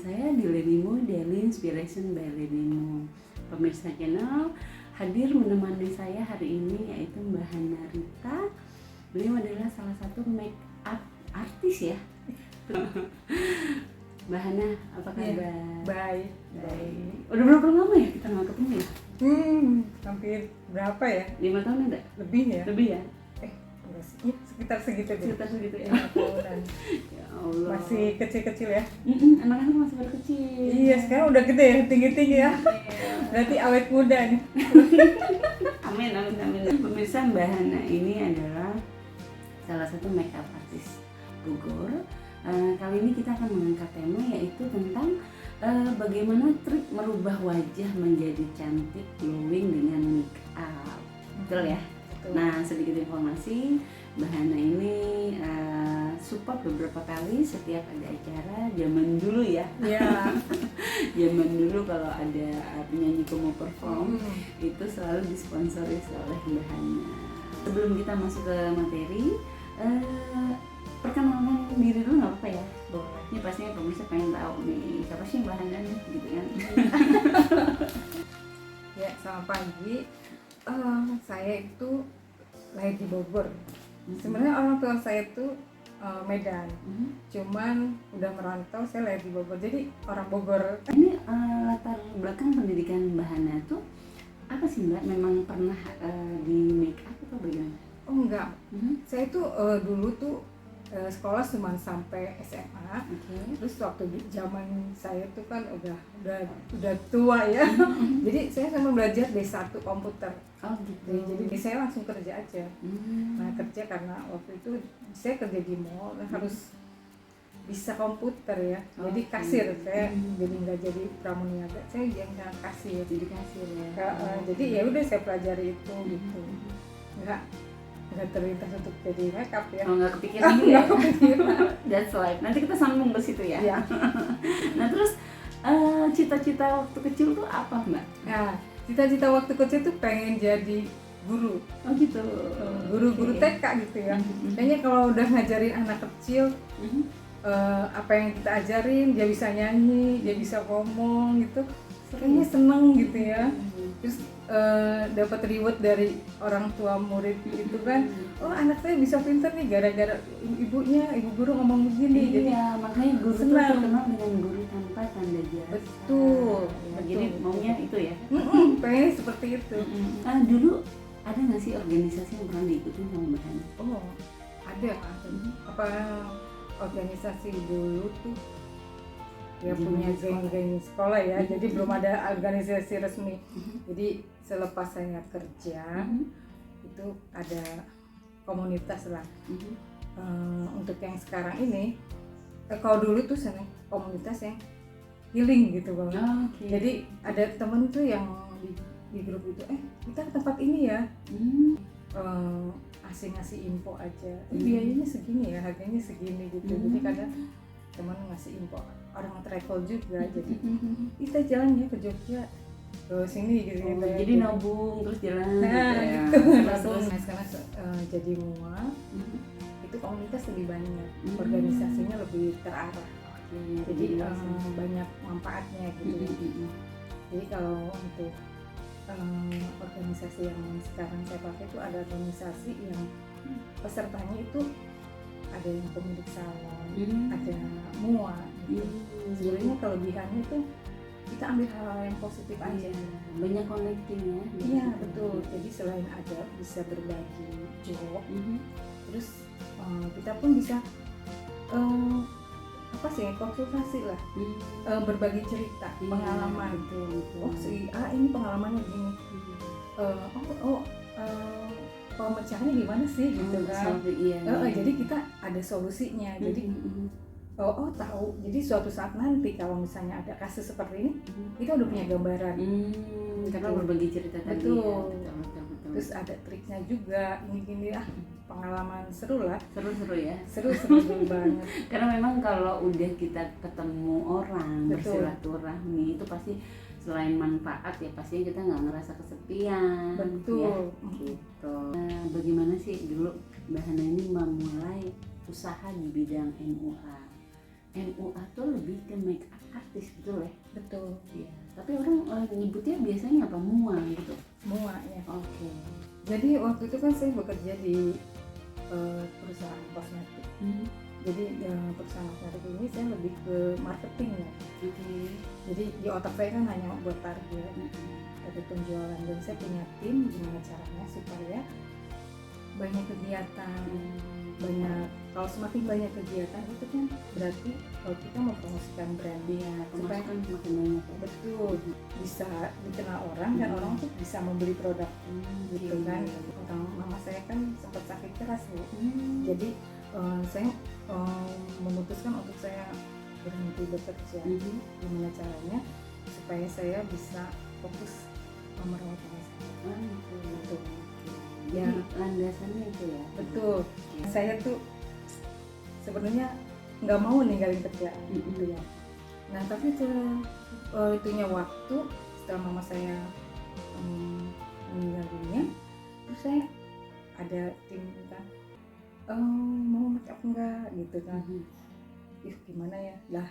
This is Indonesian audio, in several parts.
saya di Lenimo Daily Inspiration by Lenimo. Pemirsa channel, hadir menemani saya hari ini yaitu Mbak Hana Rita. Beliau adalah salah satu make up artis ya. Mbak Hana, apa kabar? Ya, baik. Udah berapa lama ya kita nggak ketemu ya? Hampir berapa ya? 5 tahun ada? Lebih ya? Lebih ya? Enggak sih, sekitar segitu deh. Sekitar segitu ya? 5 tahunan. Ya Allah. Masih kecil-kecil ya? Anak-anak masih pada kecil. Iya, sekarang udah gede ya, tinggi-tinggi ya. Berarti awet muda nih. Amin. Pemirsa, Mbak Hana ini adalah salah satu make up artis Bogor. Kali ini kita akan mengangkat tema yaitu tentang bagaimana trik merubah wajah menjadi cantik glowing dengan make up. Betul ya? Betul. Nah, sedikit informasi, Mbak Hana ini support beberapa kali setiap ada acara zaman dulu ya. Iya. Zaman dulu kalau ada penyanyi mau perform itu selalu disponsori oleh Mbak Hana. Sebelum kita masuk ke materi, perkenalan diri dulu nggak apa-apa ya? Boleh. Ini pastinya pemirsa pengen tahu nih siapa sih Mbak Hana nih, gitu kan? Ya, selamat pagi. Saya itu lahir di Bogor. Sebenarnya orang tua saya itu Medan. Cuman udah merantau, saya lahir di Bogor. Jadi orang Bogor. Ini latar belakang pendidikan Mbak Hana tuh apa sih Mbak? Memang pernah di make up atau bagaimana? Oh enggak. Saya tuh dulu tuh sekolah cuma sampai SMA. Terus waktu di zaman saya tuh kan udah tua ya. Jadi saya sambil belajar D1 komputer. Oh gitu. Jadi saya langsung kerja aja. Nah, kerja karena waktu itu saya kerja di mall, harus bisa komputer ya. Jadi kasir saya, jadi nggak jadi pramuniaga, saya yang kasir. Jadi kasir ya. Jadi ya udah saya pelajari itu gitu. Nggak terlintas untuk jadi makeup ya. Oh, nggak kepikiran gitu ya? Nggak kepikiran. That's life. Nanti kita sambung ke situ ya. Ya. Nah terus cita-cita waktu kecil tuh apa Mbak? Nah, cita-cita waktu kecil tuh pengen jadi guru. Oh gitu. Guru TK gitu ya. Kayaknya kalau udah ngajarin anak kecil, apa yang kita ajarin, dia bisa nyanyi, dia bisa ngomong gitu, kayaknya seneng gitu ya. Terus dapat reward dari orang tua murid itu kan, oh anak saya bisa pinter nih gara-gara ibu guru ngomong begini. Jadi Jadi makanya guru tuh senang. terkenal dengan guru tanpa tanda jasa. Betul. Jadi maunya itu ya. Pengen seperti itu. Dulu ada nggak sih organisasi yang pernah diikutin sama Mbak Hana? Oh ada. Apa organisasi dulu tuh ya punya geng-geng sekolah ya. Jadi belum ada organisasi resmi. Jadi selepas saya kerja itu ada komunitas lah. Untuk yang sekarang ini kalau dulu tuh senang komunitas yang healing gitu Bang. Jadi ada temen tuh yang di grup itu kita ke tempat ini ya. Ngasih info aja. Biayanya segini ya, harganya segini gitu. Jadi kadang teman ngasih info, orang travel juga. Jadi kita jalan ya ke Jogja, ke sini gitu. Jadi nabung terus jalan. Nah, gitu. Terus sekarang jadi mual. Itu komunitas lebih banyak, organisasinya lebih terarah. Jadi banyak manfaatnya gitu. Jadi kalau untuk organisasi yang sekarang saya pakai itu ada organisasi yang pesertanya itu ada yang pemilik salon, ada MUA gitu. Sebenarnya kelebihannya itu kita ambil hal yang positif aja. Banyak connecting ya. Iya betul. Jadi selain ada bisa berbagi job, terus kita pun bisa apa sih konsultasi lah, berbagi cerita, pengalaman. Oh si A ini pengalamannya gini. Pemecahannya gimana sih gitu kan. Jadi kita ada solusinya. Jadi tahu. Jadi suatu saat nanti kalau misalnya ada kasus seperti ini, kita udah punya gambaran. Karena berbagi cerita tadi. Betul. Ya, betul. Terus ada triknya juga. Ini pengalaman seru lah. Seru ya. Seru banget. Karena memang kalau udah kita ketemu orang, Betul. bersilaturahmi itu pasti selain manfaat ya pastinya kita nggak ngerasa kesepian. Betul. Ya, gitu. Nah, bagaimana sih dulu Mbak Hana ini memulai usaha di bidang MUA? MUA tuh lebih ke make up artis nyebutnya biasanya apa, mua gitu? Semua ya. Oke. Jadi waktu itu kan saya bekerja di perusahaan kosmetik. Jadi perusahaan kosmetik ini saya lebih ke marketing ya. Oke. Jadi di otak saya kan hanya buat target, ada penjualan, dan saya punya tim gimana caranya supaya banyak kegiatan, banyak, kalau semakin banyak kegiatan itu kan berarti kalau kita mempromosikan brand Iya, supaya pemasukan makin banyak ya. betul bisa dikenal orang dan orang tuh bisa membeli produk gitu kan. Orang mama saya kan sempat sakit keras Bu, jadi saya memutuskan untuk saya berhenti bekerja. Gimana caranya supaya saya bisa fokus merawat mama saya. Gitu. Jadi Ya. landasannya itu ya. Betul. Saya tuh sebenarnya nggak mau ninggalin kerjaan gitu ya. Nah tapi itunya waktu setelah mama saya meninggal dunia, terus saya ada tim kan, mau make up enggak gitu kan. Gimana ya, lah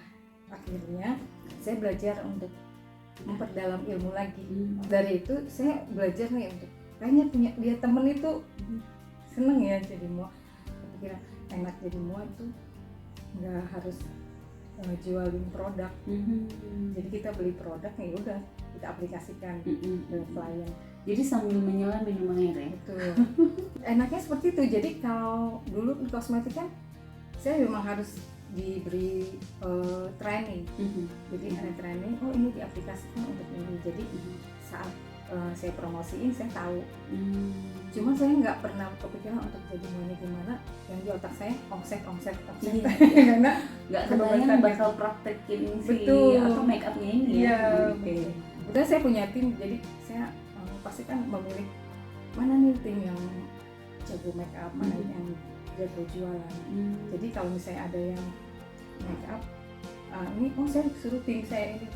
akhirnya saya belajar untuk memperdalam ilmu lagi. Dari itu saya belajar nih untuk kayaknya punya lihat temen itu seneng ya jadi mua. Kepikiran enak jadi mua itu nggak harus jualin produk. Jadi kita beli produk ya udah kita aplikasikan ke klien. Jadi sambil menyelam minum air ya. Betul. Enaknya seperti itu. Jadi kalau dulu di kosmetik kan saya memang harus diberi training. Jadi ada training, oh ini diaplikasikan untuk ini. Jadi saat saya promosiin saya tahu. Cuma saya nggak pernah kepikiran untuk jadi mulai gimana. Yang di otak saya omset. Karena Nggak kebayang bakal praktekin si betul atau make upnya ini ya. Oke. Udah saya punya tim, jadi saya pasti kan memilih mana nih tim yang jago make up, mana yang jago jualan. Jadi kalau misalnya ada yang make up, ini saya suruh tim saya ini.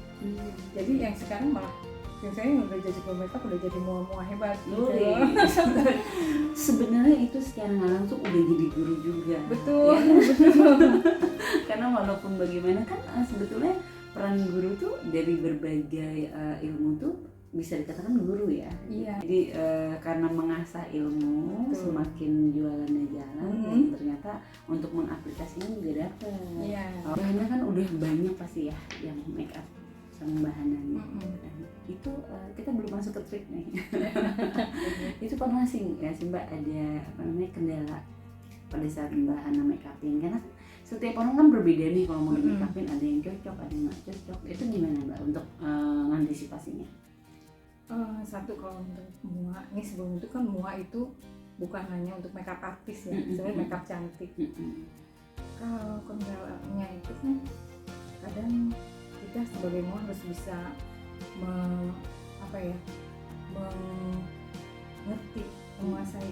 Jadi yang sekarang malah tim saya udah jadi make up, udah jadi mua hebat gitu. Sebenarnya itu secara nggak langsung udah jadi guru juga. Betul. Ya? Betul. Karena walaupun bagaimana kan sebetulnya peran guru tuh dari berbagai ilmu tuh bisa dikatakan guru ya. Iya. Jadi karena mengasah ilmu, betul, semakin jualannya jalan, dan ternyata untuk mengaplikasinya juga dapat. Iya. Bahannya kan udah banyak pasti ya yang make up sama bahanannya. Itu kita belum masuk ke trik nih. Itu pernah sih ya sih Mbak ada kendala pada saat bahan make upin, karena setiap orang kan berbeda nih kalau mau di make upin, ada yang cocok, ada yang nggak cocok. Itu gimana Mbak untuk mengantisipasinya? Satu, kalau untuk mua, ini sebelum itu kan mua itu bukan hanya untuk makeup artis ya, sebenarnya makeup cantik. Kalau kendalanya itu kan kadang kita sebagai mua harus bisa mengerti, menguasai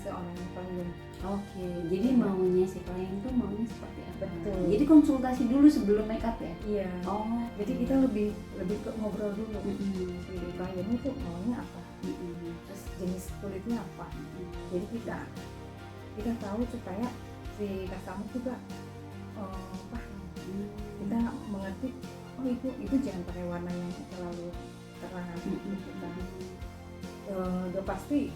seorang klien. Oke, jadi maunya si klien tuh maunya seperti apa? Betul. Jadi konsultasi dulu sebelum make up ya? Iya. Oh, jadi kita lebih ke ngobrol dulu. Si klien itu maunya apa? Terus jenis kulitnya apa? Jadi kita tahu supaya si customer juga paham. Kita mengerti, oh itu jangan pakai warna yang terlalu terang. Kita udah pasti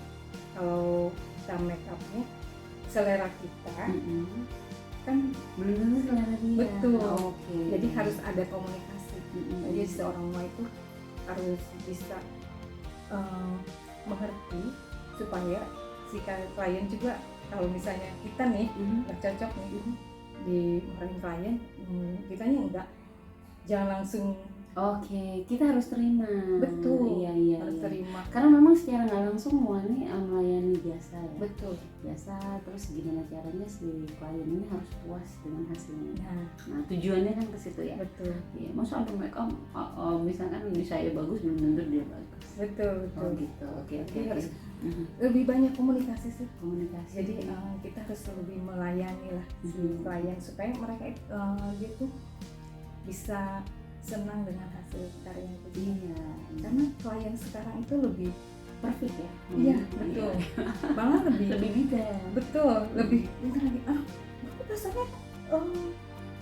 kalau kita make upnya selera kita kan belum tentu selera dia. Betul. Oke. Jadi harus ada komunikasi. Jadi seorang mua itu harus bisa mengerti supaya si klien juga, kalau misalnya kita nih nggak cocok nih di klien, kitanya enggak, jangan langsung. Oke, kita harus terima. Betul. Iya. Harus terima. Karena memang secara nggak langsung mua nih melayani jasa ya. Betul. Jasa, terus gimana caranya si klien ini harus puas dengan hasilnya. Nah, tujuannya kan ke situ ya. betul. Iya, masa ada make up misalkan di saya bagus belum tentu dia bagus. Betul. Oh gitu. Oke. Harus lebih banyak komunikasi sih. Komunikasi. Jadi kita harus lebih melayani lah si klien supaya mereka dia tuh bisa senang dengan hasil karya itu. Iya. Karena klien sekarang itu lebih perfect ya. Iya, betul. Malah lebih detail. Betul, lebih pintar lagi. Rasanya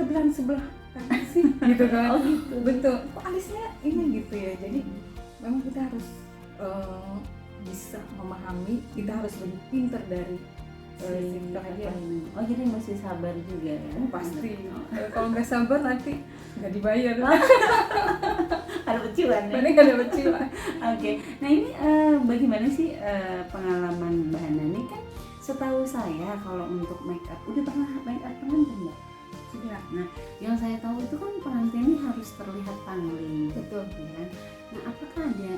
tebelan sebelah apaan sih gitu kan. Oh gitu. Betul, kok alisnya ini gitu ya. Jadi memang kita harus bisa memahami, kita harus lebih pintar dari si klien. Oh jadi mesti sabar juga ya? Pasti. Kalau nggak sabar nanti nggak dibayar. Ada pecuan ya? Nanti nggak ada pecuan. Oke, nah ini bagaimana sih pengalaman Mbak Hana ini kan setahu saya kalau untuk make up, udah pernah make up pengantin Mbak? Sudah. Nah yang saya tahu itu kan pengantin ini harus terlihat pangling. Betul. Ya. Nah apakah ada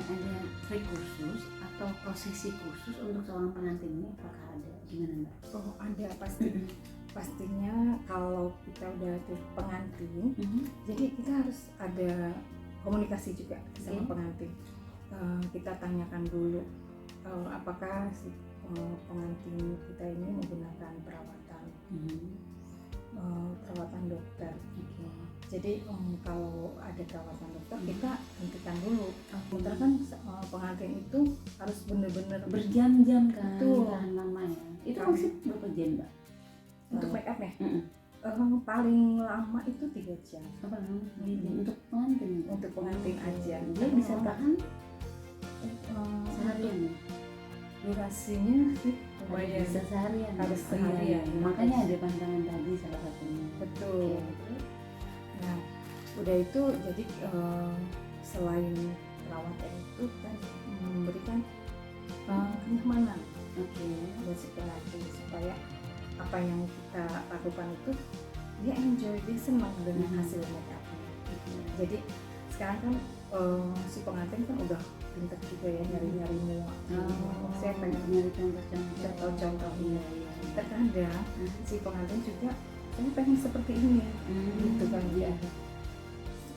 trik khusus atau prosesi khusus untuk seorang pengantin ini, apakah ada? Gimana Mbak? Oh ada pasti. Pastinya kalau kita udah pengantin, jadi kita harus ada komunikasi juga sama pengantin. Kita tanyakan dulu apakah si pengantin kita ini menggunakan perawatan dokter. Jadi kalau ada perawatan dokter kita hentikan dulu. Sementara kan pengantin itu harus benar-benar berjam-jam kan, Betul. tahan lama ya. Itu masih berapa jam Mbak? untuk make upnya. Paling lama itu 3 jam. Apa namanya? Untuk pengantin? Untuk pengantin aja. Dia bisa tahan seharian. ya? Durasinya sih lumayan. Bisa seharian. Harus Oh, seharian. iya. Makanya ada pantangan tadi salah satunya. Betul. Nah, udah itu jadi selain perawatan itu kan memberikan kenyamanan buat si pengantin supaya apa yang kita lakukan itu dia enjoy, dia senang dengan hasil make up-nya. Jadi sekarang kan si pengantin kan udah pintar juga ya nyari-nyari muat. Saya pengen nyari contoh-contoh. Iya. Terkadang si pengantin juga saya pengen seperti ini gitu kan dia.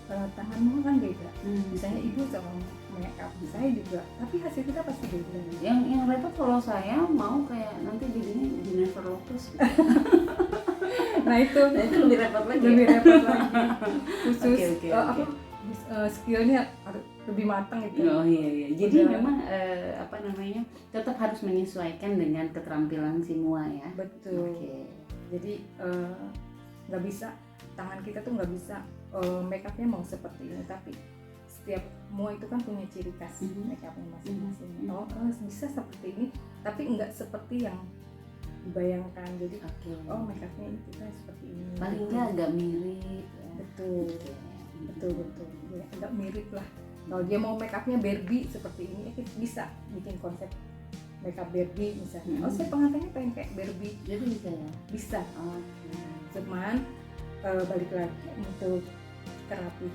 Tanganmu kan beda. Misalnya ibu sama make up, saya juga, tapi hasil kita pasti beda. Yang repot kalau saya mau kayak nanti jadinya Jennifer Lopez. Nah itu lebih repot lagi. Khusus Oke. skillnya harus lebih matang itu. Oh iya. Jadi memang tetap harus menyesuaikan dengan keterampilan si mua ya. Betul. Jadi nggak bisa, tangan kita tuh nggak bisa make upnya mau seperti ini, tapi setiap mua itu kan punya ciri khas make upnya masing-masing. Bisa seperti ini, tapi nggak seperti yang dibayangkan. Jadi make upnya itu kan seperti ini. Paling nggak agak mirip. Ya. Betul. Ya, agak mirip lah. Kalau dia mau make upnya Barbie seperti ini, kita bisa bikin konsep make up Barbie misalnya. Saya pengantinnya pengen kayak Barbie. Jadi bisa ya? Bisa. Cuman balik lagi untuk terapi,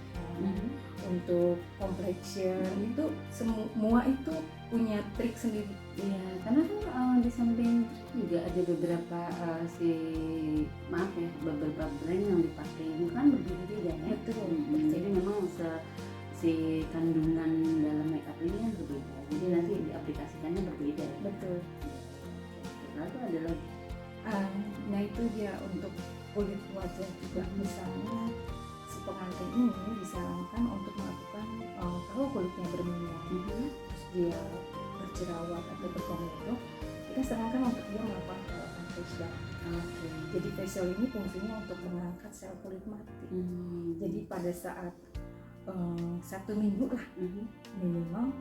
untuk complexion itu semua itu punya trik sendiri. Iya, karena kan di samping juga ada beberapa beberapa brand yang dipakai itu kan berbeda-beda ya. Betul. Jadi memang si kandungan dalam make up ini kan berbeda. Jadi nanti diaplikasikannya berbeda. Ya? Betul. Lalu ada lagi. Nah itu dia untuk kulit wajah juga, misalnya si pengantin ini disarankan untuk melakukan kalau kulitnya berminyak, terus dia berjerawat atau berkomedo, kita sarankan untuk dia melakukan perawatan facial. Jadi facial ini fungsinya untuk mengangkat sel kulit mati. Jadi pada saat 1 minggu lah minimal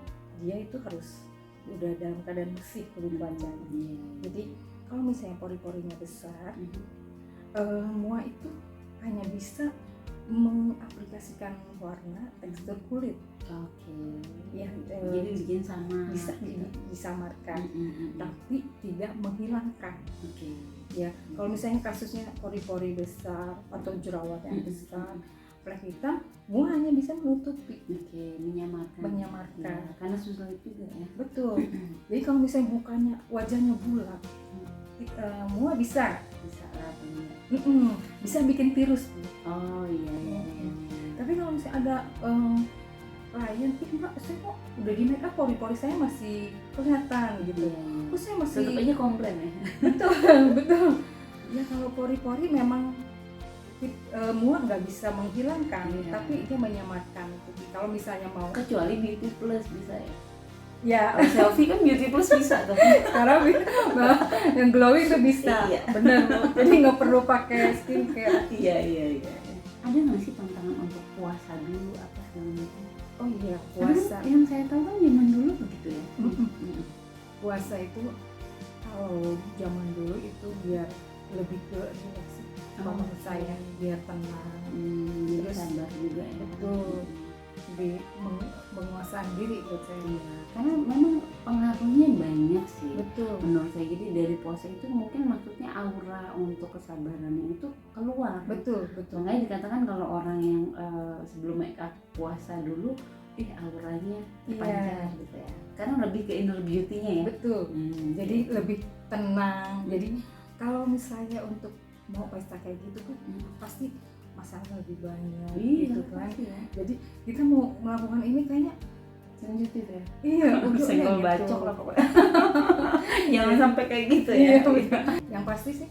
dia itu harus udah dalam keadaan bersih kulit wajahnya. Jadi kalau misalnya pori-porinya besar, mua itu hanya bisa mengaplikasikan warna tekstur kulit. Ya, jadi bikin sama. Bisa disamarkan, tapi tidak menghilangkan. Ya, kalau misalnya kasusnya pori-pori besar atau jerawat yang besar, flek hitam, mua hanya bisa menutupi. Menyamarkan. Ya, karena sulit juga ya. Betul. Jadi kalau misalnya mukanya, wajahnya bulat, mua bisa bisa bikin tirus. Iya. Tapi kalau misalnya ada klien, mbak saya kok udah di make up pori-pori saya masih kelihatan gitu. Kok saya masih tetap aja komplain ya. Betul. Ya kalau pori-pori memang mua nggak bisa menghilangkan, tapi dia menyamarkan. Kalau misalnya mau, kecuali Beauty Plus bisa ya. Ya, selfie kan Beauty Plus bisa tuh. Sekarang yang glowing itu bisa. Iya. Benar. Jadi nggak perlu pakai skincare. Iya. ada nggak sih pantangan untuk puasa dulu apa segala macam? Oh iya, Karena puasa. yang saya tahu kan zaman dulu begitu ya. Puasa itu kalau zaman dulu itu biar lebih ke relax sih. Kalau menurut saya biar tenang, Jadi Terus, sabar juga ya. betul. lebih menguasai diri buat saya. Iya, karena memang pengaruhnya banyak sih. Betul. Menurut saya, jadi dari puasa itu mungkin maksudnya aura untuk kesabarannya itu keluar. Betul. Makanya dikatakan kalau orang yang sebelum make up puasa dulu, auranya terpancar gitu ya. Karena lebih ke inner beauty-nya ya. Betul. Jadi gitu. lebih tenang. Jadi kalau misalnya untuk mau pesta kayak gitu tuh pasti masalah lebih banyak gitu kan. Ya. Jadi kita mau melakukan ini kayaknya sensitif ya. Iya, Senggol gitu. bacok lah pokoknya. Jangan sampai kayak gitu ya. Iya. Yang pasti sih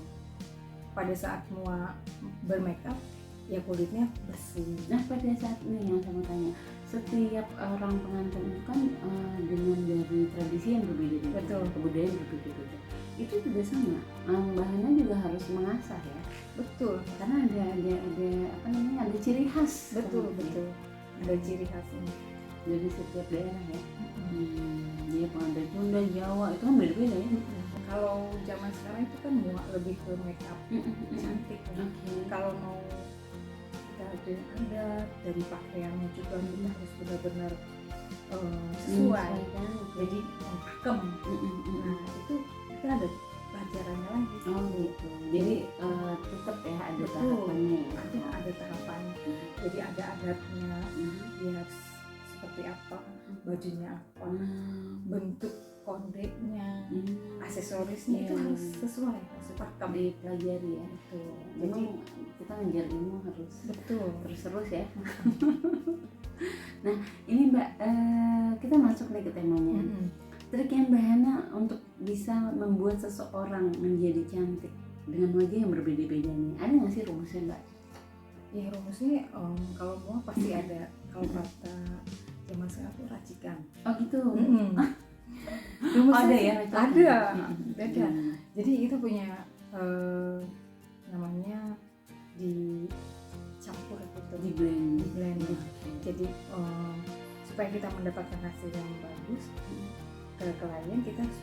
pada saat mau bermake up ya kulitnya bersih. Nah pada saat ini yang saya mau tanya, setiap orang pengantin itu kan dengan dari tradisi yang berbeda-beda, Betul. kebudayaan berbeda-beda, itu juga sama, bahannya juga harus mengasah ya, Betul. karena ada apa namanya, ada ciri khas. Betul. Ada ciri khasnya dari setiap daerah ya. Dia pengantin Sunda, Jawa itu kan beda-beda ya. Kalau zaman sekarang itu kan mau lebih ke make up cantik ya. Kalau mau kita ada dari pakaiannya juga kita harus benar-benar sesuai kan. jadi pakem. Nah itu kita ada pelajarannya lagi. Oh gitu. Jadi tetap ya ada Betul. tahapannya ya. Ada tahapannya. Jadi ada adatnya. Dia seperti apa, bajunya apa, bentuk kondeknya, aksesorisnya itu harus sesuai, harus pakem. Dipelajari ya. Betul. Jadi kita ngejar ilmu harus Betul. terus ya. Nah ini Mbak, kita masuk nih ke temanya. Trik yang Mbak Hana untuk bisa membuat seseorang menjadi cantik dengan wajah yang berbeda-beda nih, ada nggak sih rumusnya Mbak? Ya rumusnya kalau mau pasti ada. Kalau kata zaman sekarang tuh racikan. Oh gitu. Rumusnya Ada ya? Ada. Beda. Jadi kita punya namanya dicampur gitu. Di blend. Jadi supaya kita mendapatkan hasil yang bagus ke klien, kita harus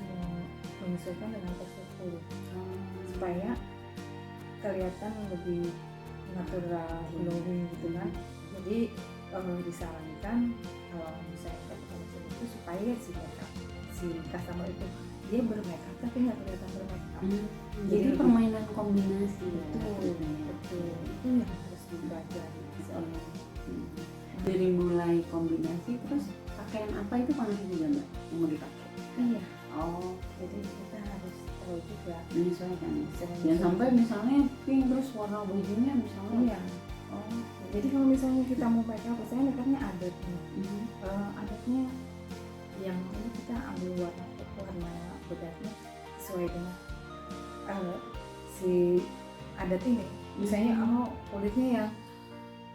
menyesuaikan dengan tekstur kulit supaya kelihatan lebih natural, glowing gitu kan. Jadi disarankan kalau misalnya kita pakai itu supaya si customer itu dia bermakeup tapi nggak kelihatan bermakeup. Jadi permainan kombinasi. Betul. Itu yang harus dipelajari. Dari mulai kombinasi terus pakaian apa itu penting juga Mbak yang mau dipakai? Iya. Oh, Jadi kita harus tahu juga. menyesuaikan. Jangan sampai misalnya pink terus warna bajunya misalnya. Iya. Jadi kalau misalnya kita mau makeup, saya makeupnya adat nih. Adatnya yang ini kita ambil warna bedatnya sesuai dengan si adat ini. Misalnya kulitnya yang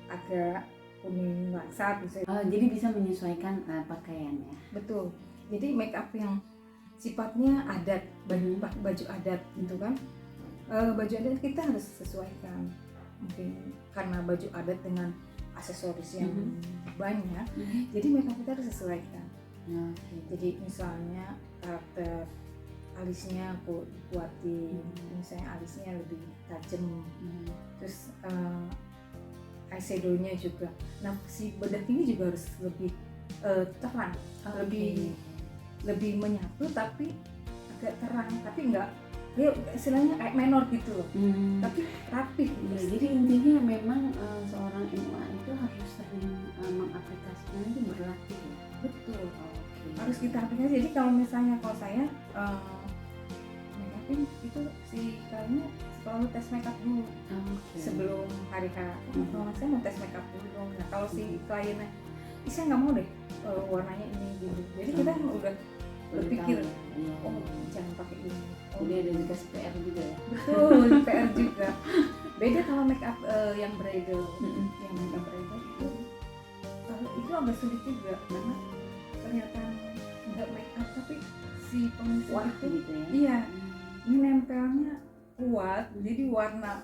agak kuning laksat misalnya. Jadi bisa menyesuaikan pakaian ya. Betul. Jadi make up yang sifatnya adat, baju adat gitu kan. Baju adat kita harus sesuaikan. Mungkin karena baju adat dengan aksesoris yang banyak, jadi make up kita harus sesuaikan. Jadi misalnya karakter alisnya aku kuatin, misalnya alisnya lebih tajam, terus eyeshadownya juga. Nah si bedak ini juga harus lebih terang, lebih menyatu tapi agak terang, tapi enggak dia istilahnya kayak menor gitu loh, tapi rapih. Jadi intinya memang seorang MUA itu harus sering mengaplikasikan itu berlatih ya. Betul. Harus kita aplikasi. Jadi kalau misalnya kalau saya make upin itu si kliennya selalu tes make up dulu sebelum hari H. Saya mau tes make up dulu. Nah kalau si kliennya saya nggak mau deh warnanya ini gitu. Jadi kita udah berpikir jangan pakai ini. Udah ada dikasih PR juga ya. Betul, PR juga. Beda kalau make up yang bridal, yang make up bridal itu agak sulit juga karena kelihatan nggak make up tapi si pengisi itu gitu ya. Iya, ini nempelnya kuat, jadi warna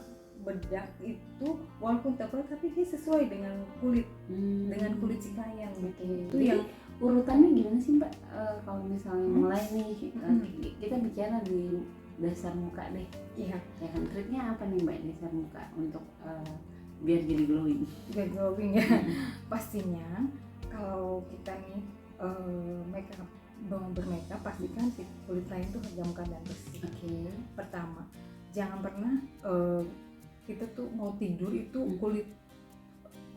bedak itu walaupun tebal tapi dia sesuai dengan kulit si klien gitu. Itu Jadi, yang urutannya gimana sih Mbak? Kalau misalnya mulai nih kita bicara di dasar muka deh, iya ya kan treatnya apa nih Mbak dasar muka untuk biar jadi glowing? biar glowing ya. Pastinya kalau kita nih makeup bermakeup pastikan si kulit klien tuh dalam keadaan bersih. Oke. Pertama, jangan pernah kita tuh mau tidur itu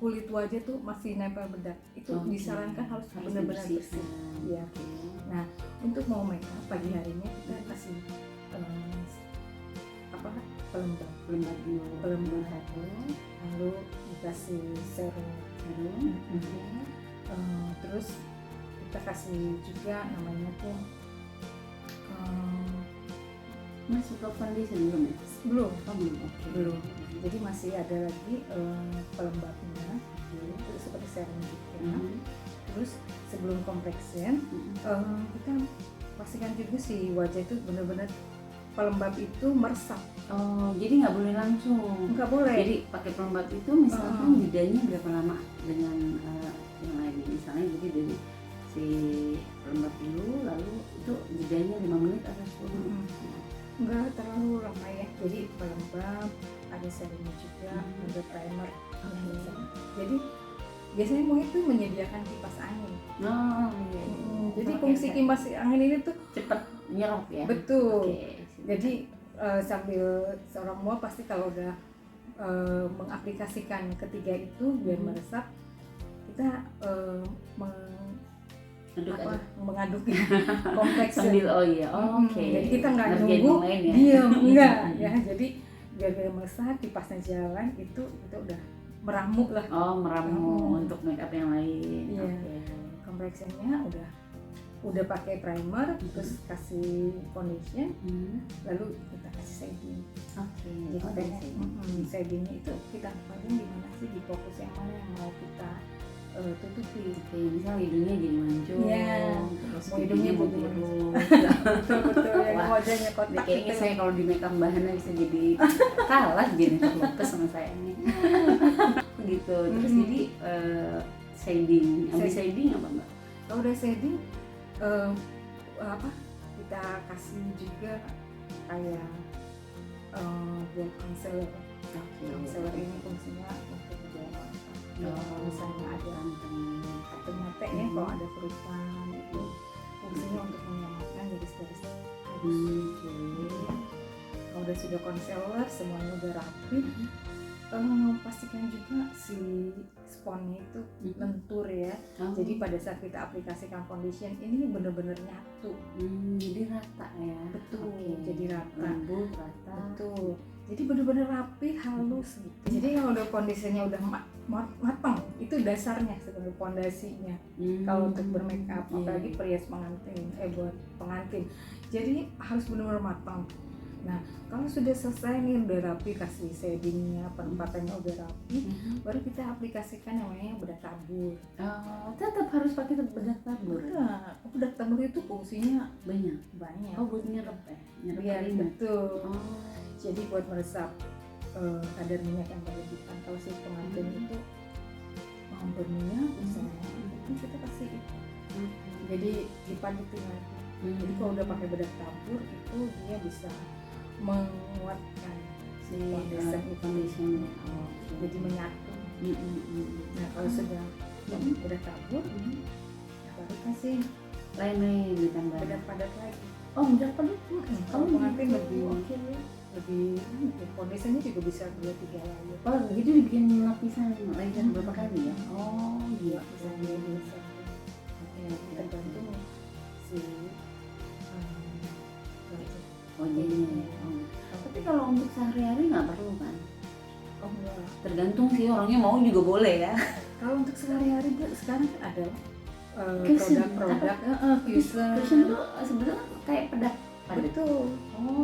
kulit wajah tuh masih nempel bedak. Itu disarankan harus benar-benar bersih. Ya. Nah, untuk mau makeup pagi harinya kita kasih pelembab satu, lalu dikasih serum. Terus kita kasih juga namanya tuh Masuk ke foundation belum ya? belum. Belum. Jadi masih ada lagi pelembabnya, terus seperti serum juga. Terus sebelum complexion kita pastikan juga si wajah itu benar-benar pelembab itu meresap. Oh, jadi nggak boleh langsung? Nggak boleh. Jadi pakai pelembab itu misalkan jedanya berapa lama dengan yang lain? Misalnya jadi dari si pelembab dulu, lalu itu jedanya 5 menit atau 10 menit? Nggak terlalu lama ya. Jadi pelembab, ada serumnya juga, ada primer. Jadi biasanya mau itu menyediakan kipas angin. Jadi fungsi kipas angin ini tuh cepat nyerap ya. Betul. Jadi sambil seorang mua pasti kalau udah mengaplikasikan ketiga itu biar meresap, kita mengaduk kompleks sambil jadi kita nggak nunggu ya? diam enggak ya. Jadi biar meresap kipasnya jalan itu udah meramu lah. Meramu untuk makeup yang lain. Iya. Kompleksinya udah pakai primer, terus kasih foundation, lalu kita kasih shading. Jadi shadingnya itu kita pasang di mana sih, di fokus yang mana yang mau kita tutupi. Misal hidungnya jadi mancung, terus mau hidungnya mau jadi biru. betul yang wajahnya kotak. Kayaknya saya kalau di makeup bahannya bisa jadi kalah jadi terlupa sama saya nih. Gitu. Terus jadi shading. Habis shading apa Mbak? Kalau udah shading kita kasih juga kayak buat concealer. Concealer ini fungsinya untuk misalnya ada atau mata ya, kalau ada kerutan itu fungsinya untuk menyamakan garis-garis halus. Kalau udah sudah concealer semuanya udah rapi, pastikan juga si sponnya itu lentur ya. Jadi pada saat kita aplikasikan foundation ini benar-benar nyatu. Jadi rata ya. Betul. Jadi rata. Lembut, rata. Betul. Jadi benar-benar rapi, halus gitu. Jadi kalau udah kondisinya udah matang, itu dasarnya sebenarnya fondasinya. Kalau untuk bermakeup, apalagi perias pengantin, buat pengantin. Jadi harus benar-benar matang. Nah, kalau sudah selesai nih, udah rapi, kasih shadingnya, penempatannya udah rapi, baru kita aplikasikan namanya bedak tabur. Tetap harus pakai bedak tabur. Nah, bedak tabur itu fungsinya banyak. Buat nyerap ya? Biar betul. Jadi buat meresap kadar minyak yang berlebihan. Kalau si pengantin itu mau berminyak, misalnya, itu kita kasih itu. Jadi dipadukan lagi. Jadi kalau udah pakai bedak tabur itu dia bisa menguatkan si foundation, jadi menyatu. Nah kalau sudah bedak tabur, baru kasih lain ditambah bedak padat lagi. Bedak padat. Kalau pengantin lebih foundationnya juga bisa 2-3 layer. Gitu dibikin lapisan layer berapa kali ya? Iya, bisa. Tergantung si wajahnya. Tapi kalau untuk sehari-hari nggak perlu kan? Enggak. Tergantung sih orangnya mau juga boleh ya. Kalau untuk sehari-hari sekarang kan ada produk-produk Cushion itu sebetulnya kayak bedak padat. Betul.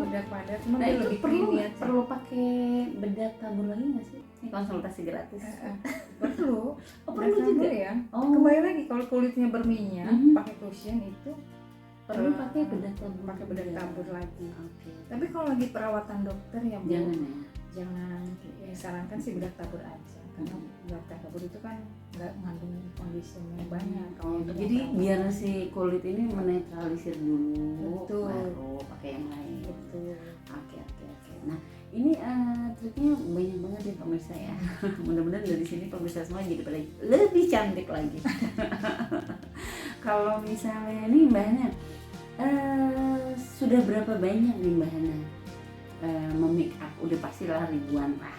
Bedak padat, cuma Nah, itu lebih creamy aja. perlu pakai bedak tabur lagi nggak sih? Ini konsultasi gratis. Perlu. Perlu juga ya. Kembali lagi kalau kulitnya berminyak, pakai cushion itu perlu pakai bedak tabur. Pakai bedak tabur lagi. Tapi kalau lagi perawatan dokter ya Bu, jangan, yang sarankan sih bedak tabur aja, karena bedak tabur itu kan nggak mengandung conditioner yang banyak. Kalau untuk Jadi yang biar si kulit ini menetralisir dulu, Betul. baru pakai yang lain. Betul. Oke. Nah ini triknya banyak banget ya pemirsa ya. Mudah-mudahan dari sini pemirsa semua jadi pada lebih cantik lagi. Kalau misalnya nih Mbak Hana, sudah berapa banyak nih Mbak Hana memake up? Udah pastilah ribuan lah.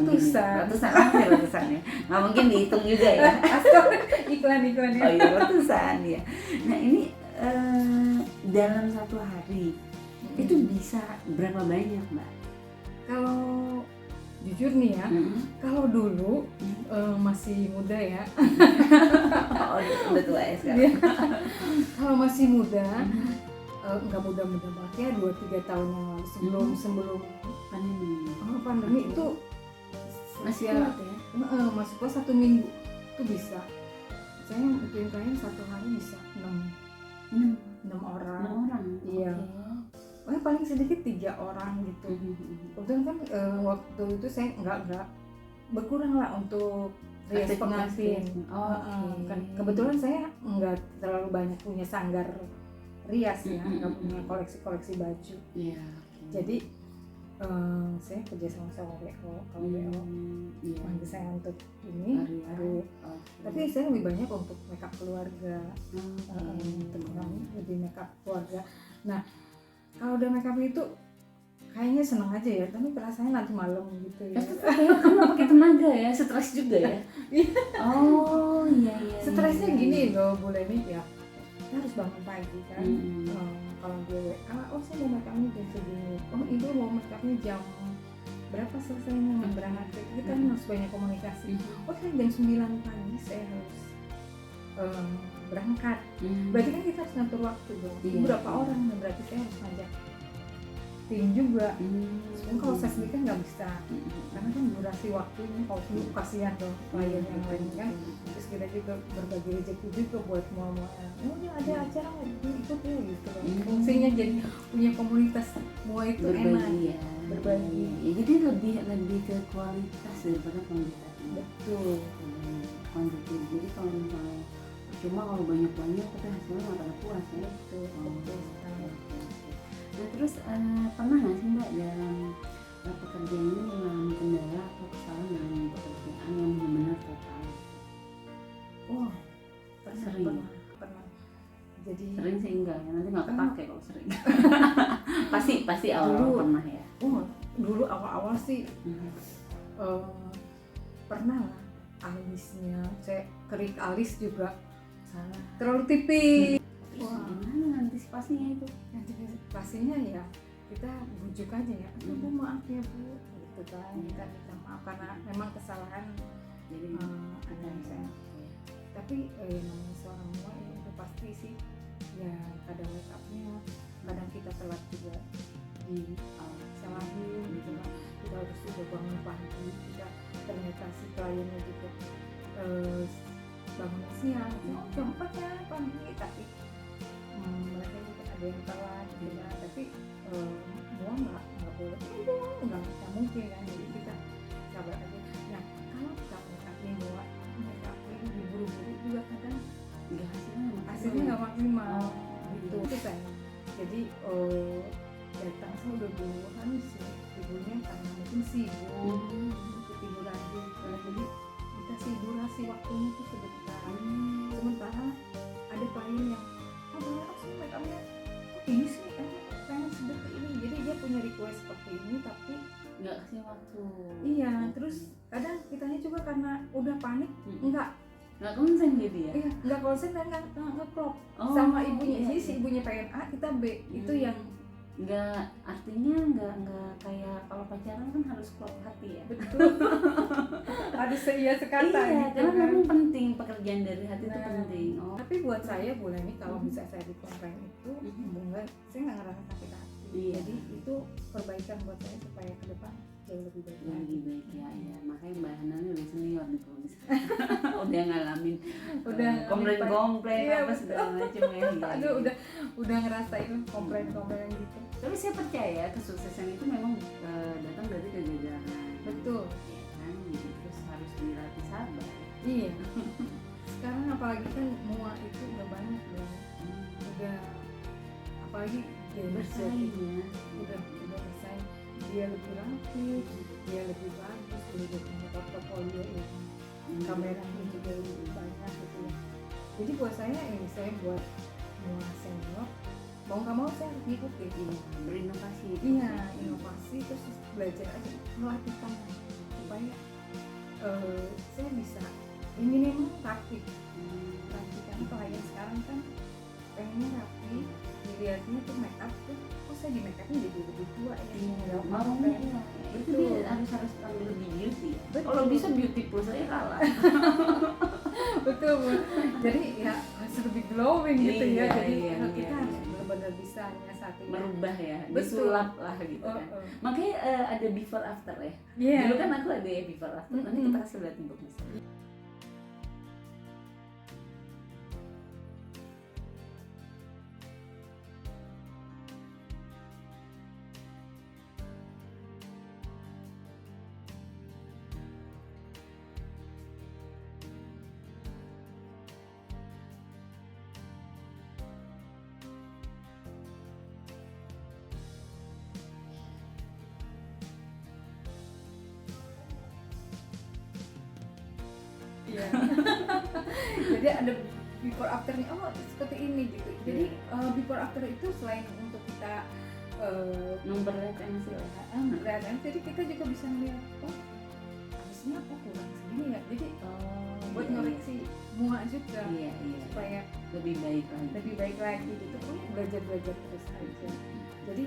Ratusan ya. Nggak mungkin dihitung juga ya. iklan ya. Oh iya, ratusan ya. Nah ini dalam satu hari itu bisa berapa banyak Mbak? Kalau jujur nih ya, kalau dulu masih muda ya. Oh, udah tua ya sekarang. Kalau masih muda, nggak muda-muda banget ya, 2-3 tahun yang lalu sebelum pandemi itu masih ya, kuat ya? masuk kelas 1 minggu itu bisa. Saya mungkin kayaknya satu hari bisa 6 orang. Iya. Paling sedikit 3 orang gitu. Kebetulan kan waktu itu saya nggak berkurang lah untuk rias pengantin. Kan kebetulan saya nggak terlalu banyak punya sanggar rias ya, nggak punya koleksi baju. Iya. Jadi saya kerja sama WO. Kalau WO manggil saya untuk ini baru. Tapi saya lebih banyak untuk makeup keluarga. Untuk orang lebih makeup keluarga. Nah, kalau udah makeup itu kayaknya seneng aja ya, tapi rasanya nanti malam gitu ya. Kamu pakai tenaga ya, stres juga ya? Oh iya. Stresnya gini loh, Bu Leni ya. Kita harus bangun pagi kan. Kalau dia WA, saya mau makeupnya jam segini. Ibu mau makeupnya jam berapa selesainya berangkat. Kita harus banyak komunikasi. Saya jam 9 pagi saya harus berangkat. Berarti kan kita harus ngatur waktu dong. Berapa orang, berarti saya harus ngajak tim juga. Sebenarnya kalau saya sendiri kan nggak bisa, karena kan durasi waktunya kalau dulu kasihan dong klien yang lain kan. Terus kita juga berbagi rezeki juga buat semua-muanya. Ada acara ikut ya gitu loh. Fungsinya jadi punya komunitas semua itu berbagi enak. Berbagi. Ya, jadi lebih ke kualitas daripada kuantitas. Betul. Kuantitas. Jadi kalau misalnya cuma kalau banyak tapi hasilnya nggak pada puas ya. Betul. Nah terus pernah nggak sih Mbak dalam pekerjaan ini mengalami kendala atau kesalahan dalam pekerjaan yang benar-benar total? Pernah. Jadi sering sih enggak ya, nanti nggak kepake kalau sering. pasti awal pernah ya. Dulu awal sih pernah lah, alisnya saya kerik alis juga salah, terlalu tipis. Gimana antisipasinya itu? Antisipasinya ya kita bujuk aja ya, Bu maaf ya Bu, gitu kan, kita minta maaf karena memang kesalahan jadi ada saya. Tapi namanya seorang mua ya itu pasti sih ya, kadang make upnya, kadang kita telat juga di salahin gitu kan. Kita harus sudah bangun pagi, kita ternyata si kliennya juga bangun siang, jam 4 ya pagi, tapi mereka juga ada yang telat gitu kan. Tapi mua nggak boleh, nggak mungkin kan, jadi kita sabar aja. Nah kalau kita make upnya mua, make upnya diburu-buru juga kadang hasilnya nggak maksimal gitu. Itu saya jadi datang saya udah duluan sih ibunya karena mungkin sibuk ketiduran juga, jadi dikasih durasi waktunya tuh sebentar. Sementara ada klien yang boleh sih make upnya ini sih pengen seperti ini, jadi dia punya request seperti ini tapi nggak kasih waktu. Iya, terus kadang kitanya juga karena udah panik nggak konsen gitu ya? Iya, nggak konsen dan nggak nge-crop sama ibunya. Jadi si ibunya pengen A, kita B, itu yang nggak, artinya nggak kayak kalau pacaran kan harus klop hati ya. Betul. Harus seia sekata. Iya, gitu karena kan. memang penting, pekerjaan dari hati itu penting. Tapi buat saya boleh nih kalau bisa saya dikomplain itu, saya nggak ngerasa sakit hati. Iya. Jadi itu perbaikan buat saya supaya ke depan jauh lebih baik. Lebih baik ya. Makanya Mbak Hana ini udah senior nih kalau misalnya. Udah ngalamin, komplain iya, apa segala macam ya. Aduh, udah ngerasain komplain gitu. Tapi saya percaya kesuksesan itu memang datang dari kegagalan. Betul. Ya kan, gitu. Terus harus dilatih sabar. Iya. Sekarang apalagi kan mua itu udah banyak ya. Udah apalagi Bersaing ya. udah bersaing, dia lebih rapi, dia lebih bagus, dia punya portofolio yang kameranya juga lebih banyak gitu ya. Jadi buat saya ini, saya buat mua senior mau nggak mau saya harus ngikutin. Berinovasi. Iya, inovasi, terus belajar aja, melatih tangan supaya saya bisa ini memang rapi. Rapi kan klien sekarang kan pengennya rapi, dilihatnya tuh make up tuh, kok saya di make upnya jadi lebih tua ya. Iya, Mau maunya kan? ya. Itu Betul. dia harus tampil lebih beauty ya. Betul. Kalau bisa beautiful saya kalah. Betul Bu. Jadi ya harus lebih glowing gitu ya. Iya, Jadi iya, kita iya, harus iya. benar-benar bisa nyiasati. Merubah ya, Betul. disulap lah gitu kan. Makanya ada before after ya. Iya. Dulu kan aku ada ya before after. Nanti kita kasih lihat untuk misalnya. Iya. Jadi ada before afternya, oh seperti ini gitu. Jadi before after itu selain untuk kita Memperlihatkan hasil kelihatan, jadi kita juga bisa melihat, oh harusnya aku kurang segini ya. Jadi buat ngoreksi mua juga Iya, iya. supaya Lebih baik lagi. lebih baik lagi gitu. Belajar terus aja. Jadi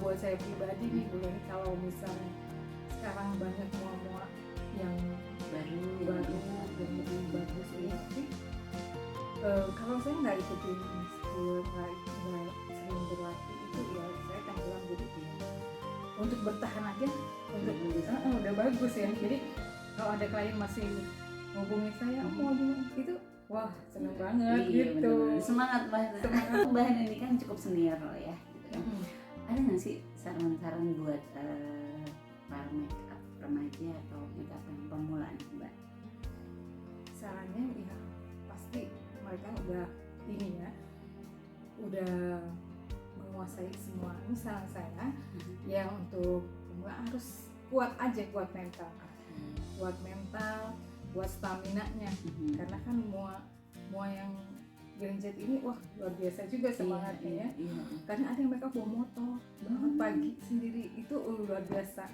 buat saya pribadi nih Bu Leni, kalau misalnya sekarang banyak mua-mua yang baru dan lebih bagus ini, kalau saya nggak ikutin skill, nggak sering berlatih itu ya saya akan bilang jadi untuk bertahan aja untuk udah bagus ya. Jadi kalau ada klien masih hubungi saya, mau gimana itu, wah seneng banget Iya, gitu. bener-bener. Semangat bahan ini kan cukup senior loh ya gitu kan. Ada nggak sih saran-saran buat para make up remaja atau make up yang pemula nih Mbak? Sarannya ya pasti mereka udah ini ya, udah menguasai semua. Ini saran saya ya, untuk pemula harus kuat aja, kuat mental, buat stamina-nya. Karena kan mua yang Gen Z ini wah luar biasa juga semangatnya ya. Karena ada yang mereka bawa motor banget pagi sendiri, itu luar biasa.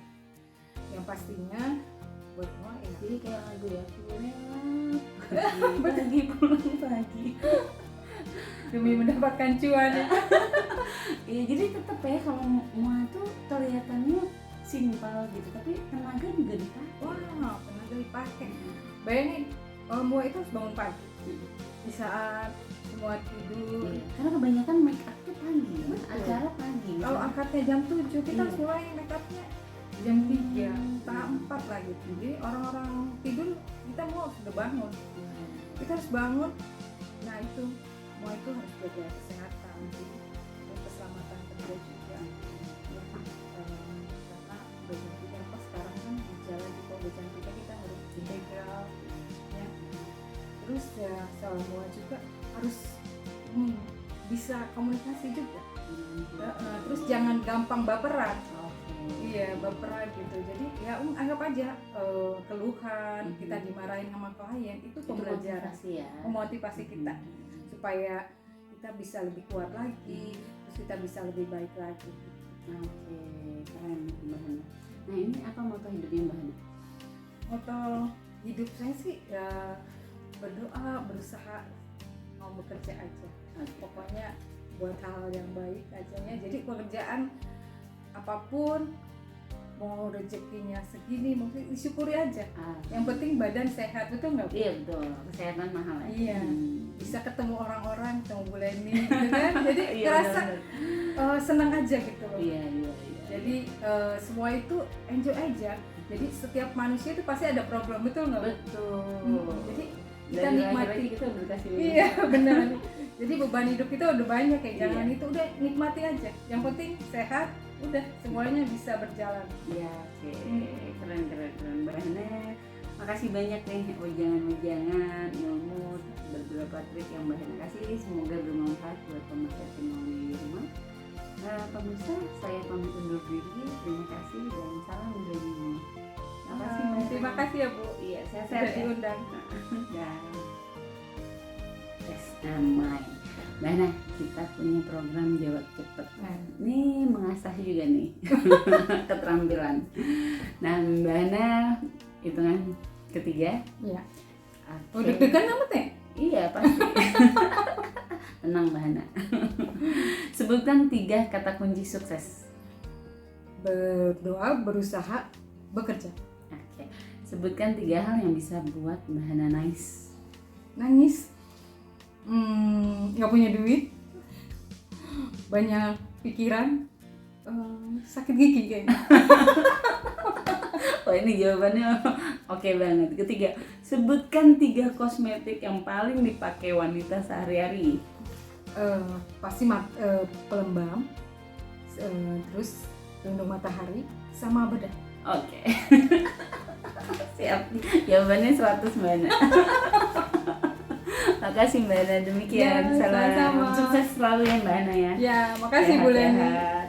Yang pastinya buat mua ya, Jadi kayak lagu ya, pulang pagi demi mendapatkan cuan. Iya, jadi tetap ya kalau mua tuh kelihatannya simpel gitu, tapi tenaga juga dipakai. Wah, tenaga dipakai. Bayangin, kalau mua itu harus bangun pagi di saat semua tidur. Iya, karena kebanyakan make up tuh pagi ya, Betul. acara pagi. Kalau angkatnya jam 7, kita harus mulai make upnya jam 3, setengah 4 lah gitu. Jadi orang-orang tidur, kita mau sudah bangun. Kita harus bangun. Nah itu, mau itu harus jaga kesehatan, dan keselamatan kerja juga. Ya, karena udah cantik apa sekarang kan di jalan juga udah cantik, kita harus integral ya. Terus ya semua juga harus bisa komunikasi juga. Terus jangan gampang baperan. Iya, baperan gitu. Jadi ya anggap aja keluhan, kita dimarahin sama klien itu pembelajaran, memotivasi kita supaya kita bisa lebih kuat lagi, terus kita bisa lebih baik lagi. Oke, keren Mbak Hana. Nah ini apa moto hidupnya Mbak Hana? Moto hidup saya sih ya berdoa, berusaha, mau bekerja aja. Pokoknya buat hal yang baik aja ya. Jadi pekerjaan apapun, mau rezekinya segini mungkin disyukuri aja. Yang penting badan sehat, betul nggak? Iya betul, kesehatan mahal ya. Iya. Bisa ketemu orang-orang, ketemu Bu Leni gitu kan. Jadi Iya, kerasa senang aja gitu loh. Iya. Jadi semua itu enjoy aja. Jadi setiap manusia itu pasti ada problem, betul nggak? Betul. Jadi kita dari nikmati. kita berkasih. Iya benar. Jadi beban hidup kita udah banyak ya, jangan Iya. itu, udah nikmati aja. Yang penting sehat, udah semuanya bisa berjalan. Iya, oke. Keren Mbak Hana. Makasih banyak nih ujangan-ujangan ilmu, beberapa trik yang Mbak Hana kasih. Semoga bermanfaat buat pemirsa semua di rumah. Nah, pemirsa, saya pamit undur diri. Terima kasih dan salam dari Mbak. Makasih Mbak. Terima kasih ya Bu, Iya, saya sudah diundang. Dan tes namanya. Mbak Hana, kita punya program jawab cepat. Nah, Ini mengasah juga nih keterampilan. Nah, Mbak Hana, hitungan ketiga. iya. Oke. Oh, deg-degan amat ya? Iya pasti. Tenang Mbak Hana. Sebutkan 3 kata kunci sukses. Berdoa, berusaha, bekerja. Oke. Sebutkan 3 hal yang bisa buat Mbak Hana nangis. Nangis, nggak punya duit, banyak pikiran, sakit gigi kayaknya. Oh ini jawabannya oke banget. Ketiga, sebutkan 3 kosmetik yang paling dipakai wanita sehari-hari. Pasti pelembab, terus pelindung matahari, sama bedah. Oke. Siap. Jawabannya 100 Mbak Hana. Makasih Mbak Hana, demikian. Ya, Salam sama-sama. sukses selalu ya Mbak Hana ya. Ya, makasih Bu Leni. Sehat-sehat.